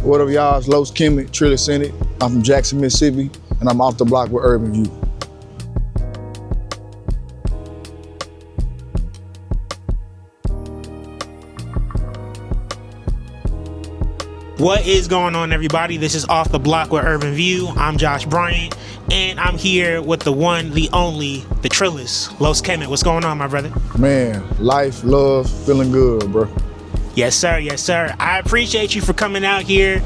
What up, y'all? It's Los Kemet, Trilly Senate. I'm from Jackson, Mississippi, and I'm off the block with URBNVIEW. What is going on, everybody? This is Off the Block with URBNVIEW. I'm Josh Bryant, and I'm here with the one, the only, the Trillist, Los Kemet. What's going on, my brother? Man, life, love, feeling good, bro. Yes, sir. Yes, sir. I appreciate you for coming out here.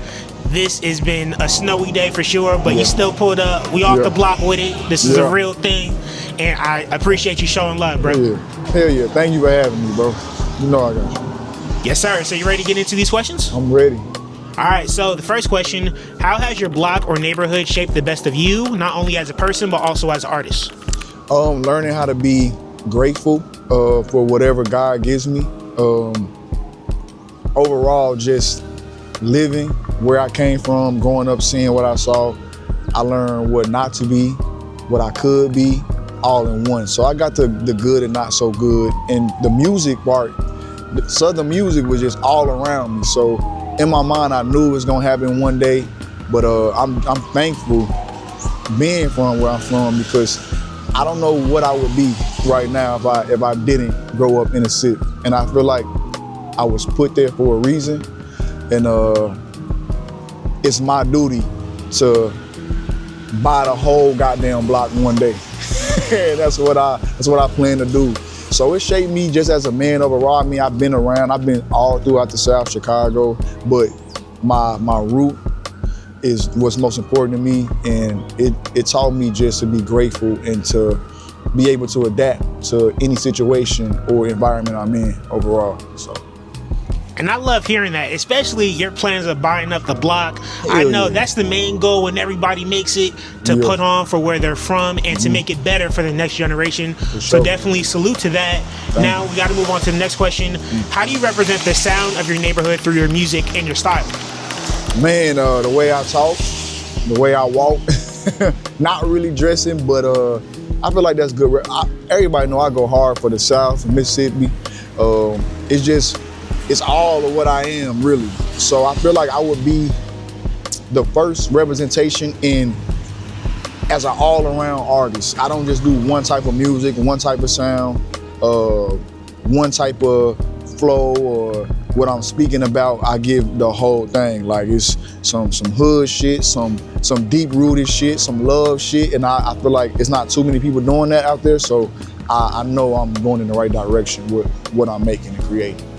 This has been a snowy day for sure, but you still pulled up. We off the block with it. This is a real thing, and I appreciate you showing love, bro. Hell yeah. Thank you for having me, bro. You know I got you. Yes, sir. So you ready to get into these questions? I'm ready. All right, so the first question, how has your block or neighborhood shaped the best of you, not only as a person, but also as an artist? Learning how to be grateful for whatever God gives me. Overall, just living where I came from, growing up, seeing what I saw. I learned what not to be, what I could be, all in one. So I got the good and not so good. And the music part, the Southern music was just all around me. So in my mind, I knew it was gonna happen one day, but I'm thankful being from where I'm from, because I don't know what I would be right now if I didn't grow up in a city. And I feel like I was put there for a reason, and it's my duty to buy the whole goddamn block one day. That's what I plan to do. So it shaped me just as a man overall. I mean, I've been all throughout the South, Chicago, but my root is what's most important to me, and it taught me just to be grateful and to be able to adapt to any situation or environment I'm in overall. So. And I love hearing that, especially your plans of buying up the block. I know that's the main goal when everybody makes it, to put on for where they're from and to make it better for the next generation. So definitely salute to that. Now we got to move on to the next question. How do you represent the sound of your neighborhood through your music and your style? Man, the way I talk, the way I walk, not really dressing, but I feel like that's good. Everybody know I go hard for the South, Mississippi. It's all of what I am, really. So I feel like I would be the first representation as an all-around artist. I don't just do one type of music, one type of sound, one type of flow, or what I'm speaking about. I give the whole thing. Like, it's some hood shit, some deep-rooted shit, some love shit, and I feel like it's not too many people doing that out there, so I know I'm going in the right direction with what I'm making and creating.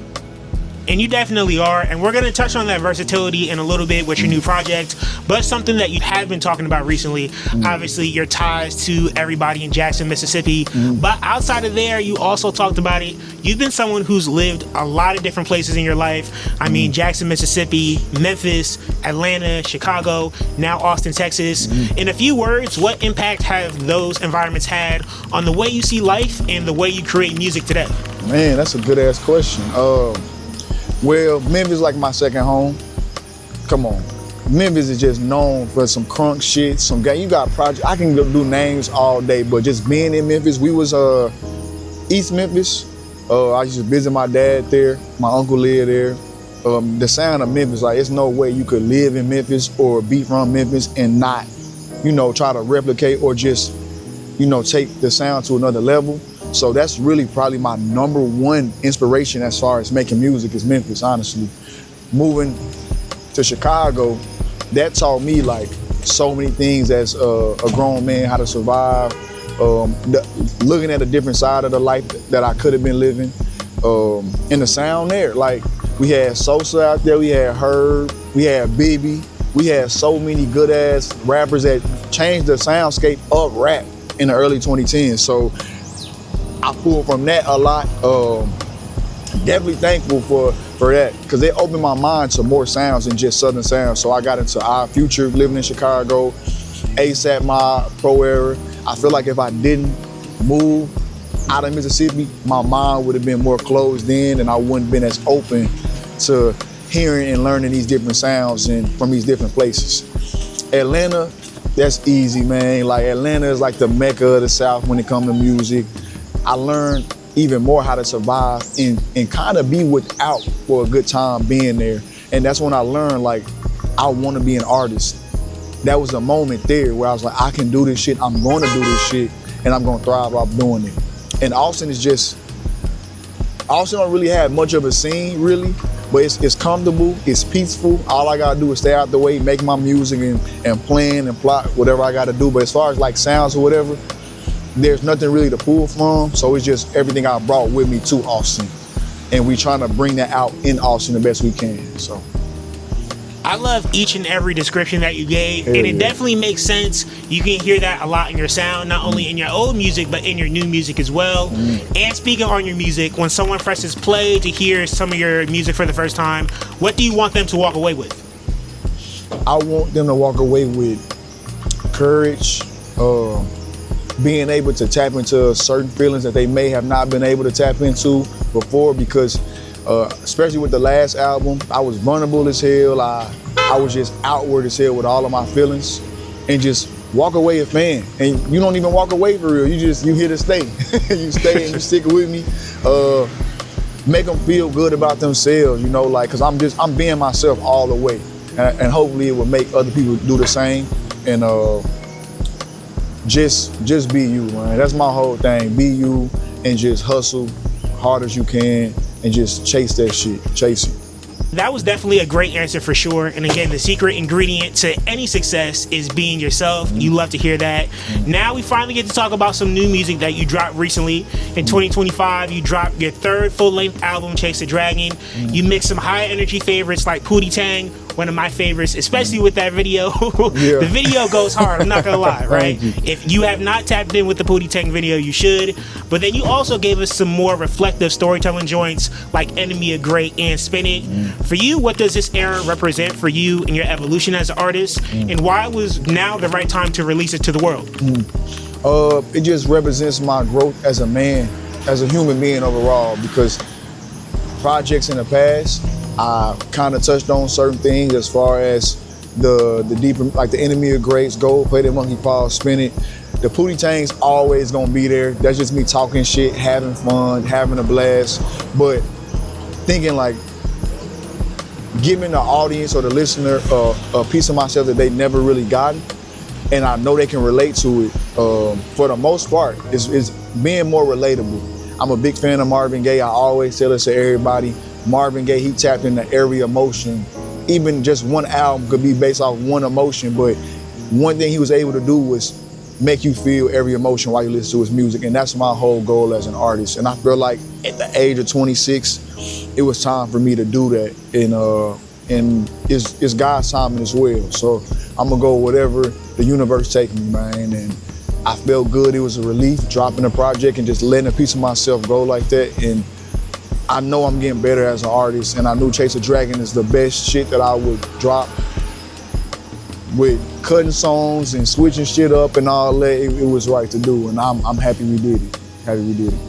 And you definitely are, and we're going to touch on that versatility in a little bit with your new project, but something that you have been talking about recently, obviously your ties to everybody in Jackson, Mississippi, but outside of there, you also talked about it. You've been someone who's lived a lot of different places in your life. I mean, Jackson, Mississippi, Memphis, Atlanta, Chicago, now Austin, Texas. In a few words, what impact have those environments had on the way you see life and the way you create music today? Man, that's a good ass question. Well, Memphis is like my second home. Come on. Memphis is just known for some crunk shit, some gang. You got projects. I can do names all day, but just being in Memphis, we was East Memphis. I used to visit my dad there. My uncle lived there. The sound of Memphis, like, it's no way you could live in Memphis or be from Memphis and not, try to replicate or just, take the sound to another level. So that's really probably my number one inspiration as far as making music is Memphis, honestly. Moving to Chicago, that taught me like so many things as a grown man, how to survive, looking at a different side of the life that I could have been living, and the sound there. Like, we had Sosa out there, we had Herb, we had Bibby, we had so many good ass rappers that changed the soundscape of rap in the early 2010s. So I pulled from that a lot. Definitely thankful for that, because it opened my mind to more sounds than just Southern sounds. So I got into Our Future, living in Chicago, ASAP Mob, Pro Era. I feel like if I didn't move out of Mississippi, my mind would have been more closed in, and I wouldn't have been as open to hearing and learning these different sounds and from these different places. Atlanta, that's easy, man. Like, Atlanta is like the mecca of the South when it comes to music. I learned even more how to survive and kind of be without for a good time being there. And that's when I learned, like, I want to be an artist. That was a moment there where I was like, I can do this shit. I'm going to do this shit, and I'm going to thrive off doing it. And Austin don't really have much of a scene, really, but it's comfortable, it's peaceful. All I gotta do is stay out the way, make my music and plan and plot whatever I gotta do. But as far as like sounds or whatever, there's nothing really to pull from. So it's just everything I brought with me to Austin. And we trying to bring that out in Austin the best we can, so. I love each and every description that you gave, and it definitely makes sense. You can hear that a lot in your sound, not only in your old music, but in your new music as well. And speaking on your music, when someone presses play to hear some of your music for the first time, what do you want them to walk away with? I want them to walk away with courage, being able to tap into certain feelings that they may have not been able to tap into before, because especially with the last album, I was vulnerable as hell. I was just outward as hell with all of my feelings, and just walk away a fan. And you don't even walk away for real. You here to stay. You stay and you stick with me. Make them feel good about themselves, you know, like, cause I'm being myself all the way, and hopefully it will make other people do the same. And just be you, man. That's my whole thing. Be you and just hustle hard as you can. And just chase that shit, chase it. That was definitely a great answer for sure. And again, the secret ingredient to any success is being yourself. You love to hear that. Now we finally get to talk about some new music that you dropped recently. In 2025, you dropped your third full-length album, Chase the Dragon. You mixed some high energy favorites like Pootie Tang, one of my favorites, especially with that video. The video goes hard, I'm not gonna lie, right? If you have not tapped in with the Pootie Tang video, you should. But then you also gave us some more reflective storytelling joints like Enemy of Great and Spin It. For you, what does this era represent for you and your evolution as an artist? And why was now the right time to release it to the world? It just represents my growth as a man, as a human being overall, because projects in the past, I kind of touched on certain things as far as the deeper, like the Enemy of Greats, Go, Play That Monkey Paw, Spin It. The Pootie Tang's always gonna be there. That's just me talking shit, having fun, having a blast, but thinking like giving the audience or the listener a piece of myself that they never really gotten, and I know they can relate to it. For the most part, it's being more relatable. I'm a big fan of Marvin Gaye. I always tell this to everybody. Marvin Gaye, he tapped into every emotion. Even just one album could be based off one emotion, but one thing he was able to do was make you feel every emotion while you listen to his music, and that's my whole goal as an artist. And I feel like at the age of 26, it was time for me to do that, and it's God's timing as well. So I'm gonna go whatever the universe takes me, man. And I felt good. It was a relief dropping a project and just letting a piece of myself go like that. And I know I'm getting better as an artist, and I knew Chase the Dragon is the best shit that I would drop. With cutting songs and switching shit up and all that, it was right to do, and I'm happy we did it. Happy we did it.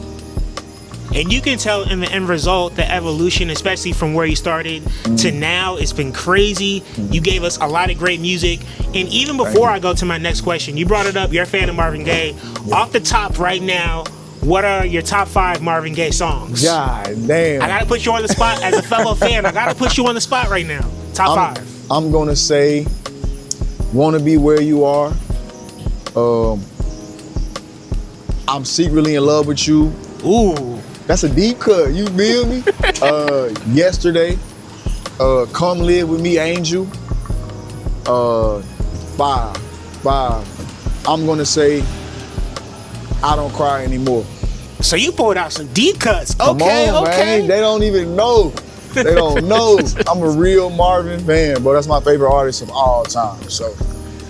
And you can tell in the end result, the evolution, especially from where you started to now, it's been crazy. You gave us a lot of great music. And even before I go to my next question, you brought it up, you're a fan of Marvin Gaye. Off the top right now, what are your top 5 Marvin Gaye songs? God damn. I gotta put you on the spot as a fellow fan. I gotta put you on the spot right now. Top 5. I'm gonna say Wanna Be Where You Are. I'm Secretly in Love with You. Ooh. That's a deep cut, you feel me? Yesterday. Come Live With Me, Angel. 5. I'm gonna say I Don't Cry Anymore. So you pulled out some deep cuts. Come on, man. They don't even know. They don't know. I'm a real Marvin fan, bro. That's my favorite artist of all time. So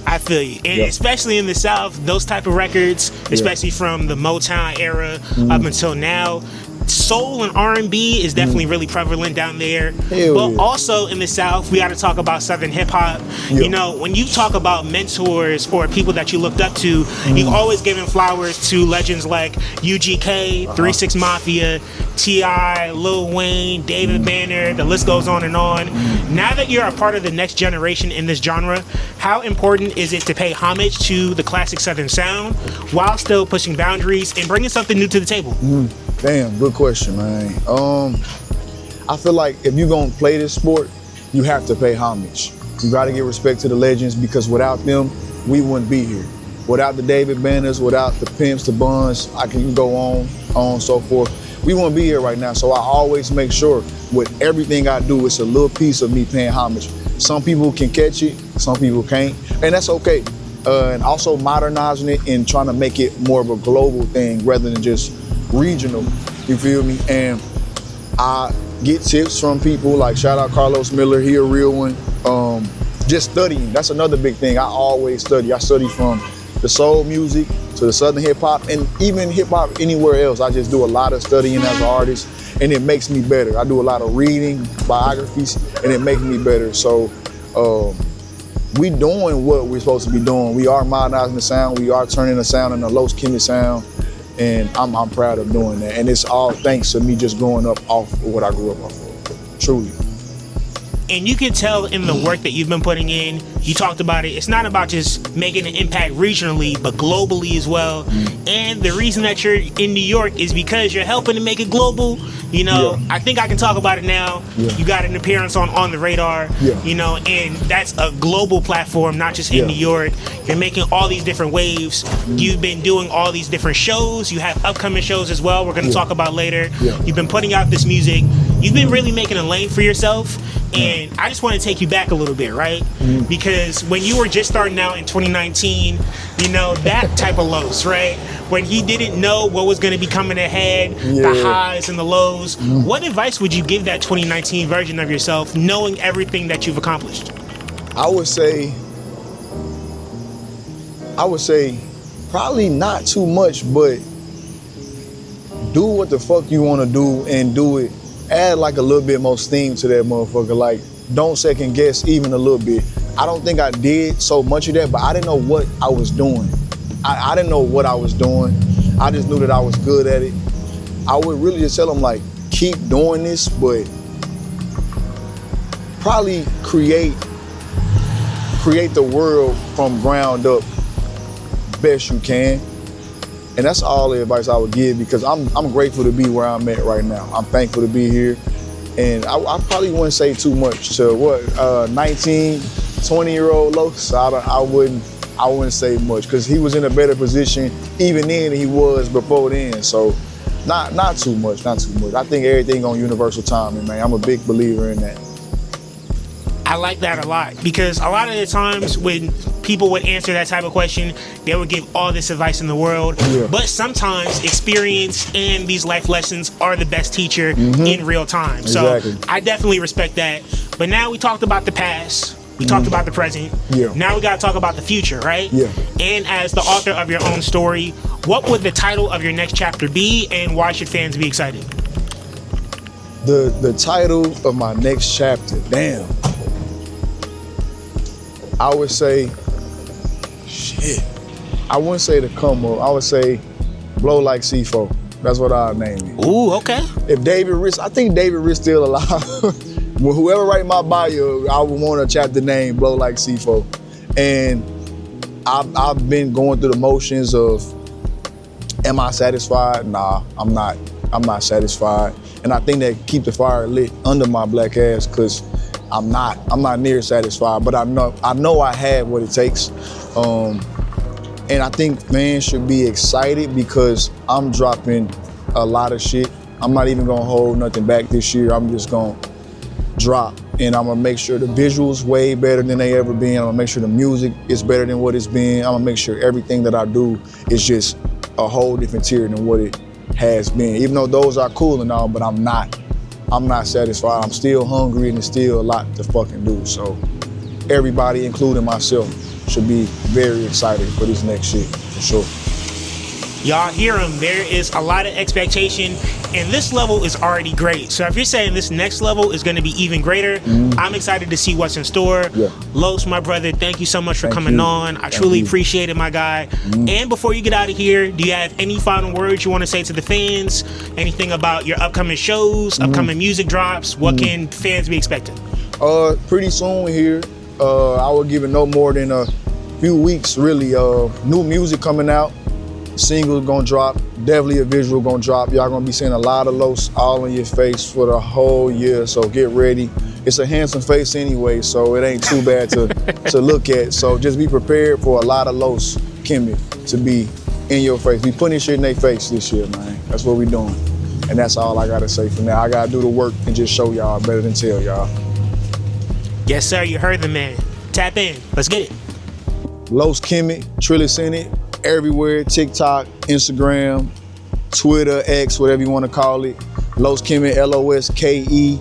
I feel you. And especially in the South, those type of records, especially from the Motown era up until now, soul and R&B is definitely really prevalent down there. But also in the South, we got to talk about Southern hip hop. You know, when you talk about mentors or people that you looked up to, you've always given flowers to legends like UGK, 3 6 Mafia, T.I., Lil Wayne, David Banner, the list goes on and on. Now that you're a part of the next generation in this genre, how important is it to pay homage to the classic Southern sound while still pushing boundaries and bringing something new to the table? Damn, good question, man. I feel like if you're gonna play this sport, you have to pay homage. You gotta give respect to the legends, because without them, we wouldn't be here. Without the David Banners, without the Pimps, the Buns, I can go on and so forth. We wouldn't be here right now. So I always make sure with everything I do, it's a little piece of me paying homage. Some people can catch it, some people can't, and that's okay. And also modernizing it and trying to make it more of a global thing rather than just regional, you feel me? And I get tips from people like, shout out Carlos Miller, he a real one. Just studying, that's another big thing. I always study. I study from the soul music to the southern hip hop, and even hip hop anywhere else. I just do a lot of studying as an artist, and it makes me better. I do a lot of reading, biographies, and it makes me better. So we doing what we're supposed to be doing. We are modernizing the sound. We are turning the sound into a Los Kemet sound, and I'm proud of doing that. And it's all thanks to me just growing up off of what I grew up off of, truly. And you can tell in the work that you've been putting in, you talked about it, it's not about just making an impact regionally, but globally as well. And the reason that you're in New York is because you're helping to make it global. You know, Yeah. I think I can talk about it now. Yeah. You got an appearance on the radar, Yeah. you know, and that's a global platform, not just in Yeah. New York. You're making all these different waves. You've been doing all these different shows. You have upcoming shows as well, we're going to talk about later. Yeah. You've been putting out this music. You've been really making a lane for yourself. And I just want to take you back a little bit, right? Because when you were just starting out in 2019, you know, that type of lows, right? When he didn't know what was going to be coming ahead, the Yeah. highs and the lows, what advice would you give that 2019 version of yourself, knowing everything that you've accomplished? I would say probably not too much, but do what the fuck you want to do and do it. Add like a little bit more steam to that motherfucker. Like, don't second guess even a little bit. I don't think I did so much of that, but I didn't know what I was doing. I didn't know what I was doing. I just knew that I was good at it. I would really just tell them, like, keep doing this, but probably create the world from ground up best you can. And that's all the advice I would give, because I'm grateful to be where I'm at right now. I'm thankful to be here. And I probably wouldn't say too much to 19, 20-year-old Los. I wouldn't say much, because he was in a better position even then than he was before then. So not too much. I think everything on universal timing, man. I'm a big believer in that. I like that a lot, because a lot of the times when people would answer that type of question, they would give all this advice in the world. Yeah. But sometimes experience and these life lessons are the best teacher in real time. Exactly. So I definitely respect that. But now we talked about the past. We talked about the present. Yeah. Now we got to talk about the future, right? Yeah. And as the author of your own story, what would the title of your next chapter be, and why should fans be excited? The title of my next chapter, damn. I would say, I wouldn't say the come up. I would say Blow Like C4. That's what I'll name it. Ooh, okay. If David Rich, I think David Rich still alive. Well, whoever write my bio, I would want a chapter name Blow Like C4. And I've been going through the motions of, am I satisfied? Nah, I'm not satisfied. And I think that keep the fire lit under my black ass, because I'm not near satisfied, but I know I have what it takes. And I think fans should be excited, because I'm dropping a lot of shit. I'm not even gonna hold nothing back this year. I'm just gonna drop, and I'm gonna make sure the visuals way better than they ever been. I'm gonna make sure the music is better than what it's been. I'm gonna make sure everything that I do is just a whole different tier than what it has been. Even though those are cool and all, but I'm not satisfied. I'm still hungry, and there's still a lot to fucking do. So everybody, including myself, should be very excited for this next shit, for sure. Y'all hear him. There is a lot of expectation, and this level is already great. So if you're saying this next level is going to be even greater, I'm excited to see what's in store. Yeah. Los, my brother, thank you so much for Thank coming you. on. I Thank truly you. appreciate it, my guy. And before you get out of here, do you have any final words you want to say to the fans? Anything about your upcoming shows, upcoming music drops? What can fans be expecting? Pretty soon here. I will give it no more than a few weeks, really. New music coming out. Single gonna drop. Definitely a visual gonna drop. Y'all gonna be seeing a lot of Los all in your face for the whole year, so get ready. it's a handsome face anyway, so it ain't too bad to look at. So just be prepared for a lot of Los Kemet to be in your face. We putting shit in their face this year, man. That's what we doing. And that's all I gotta say for now. I gotta do the work and just show y'all better than tell y'all. Yes, sir, you heard the man. Tap in, let's get it. Los Kemet, Trilly sent it everywhere, TikTok, Instagram, Twitter, X, whatever you wanna call it. Los Kemet, LOSKEMET.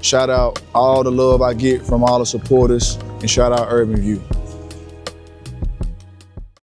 Shout out all the love I get from all the supporters, and shout out URBNVIEW.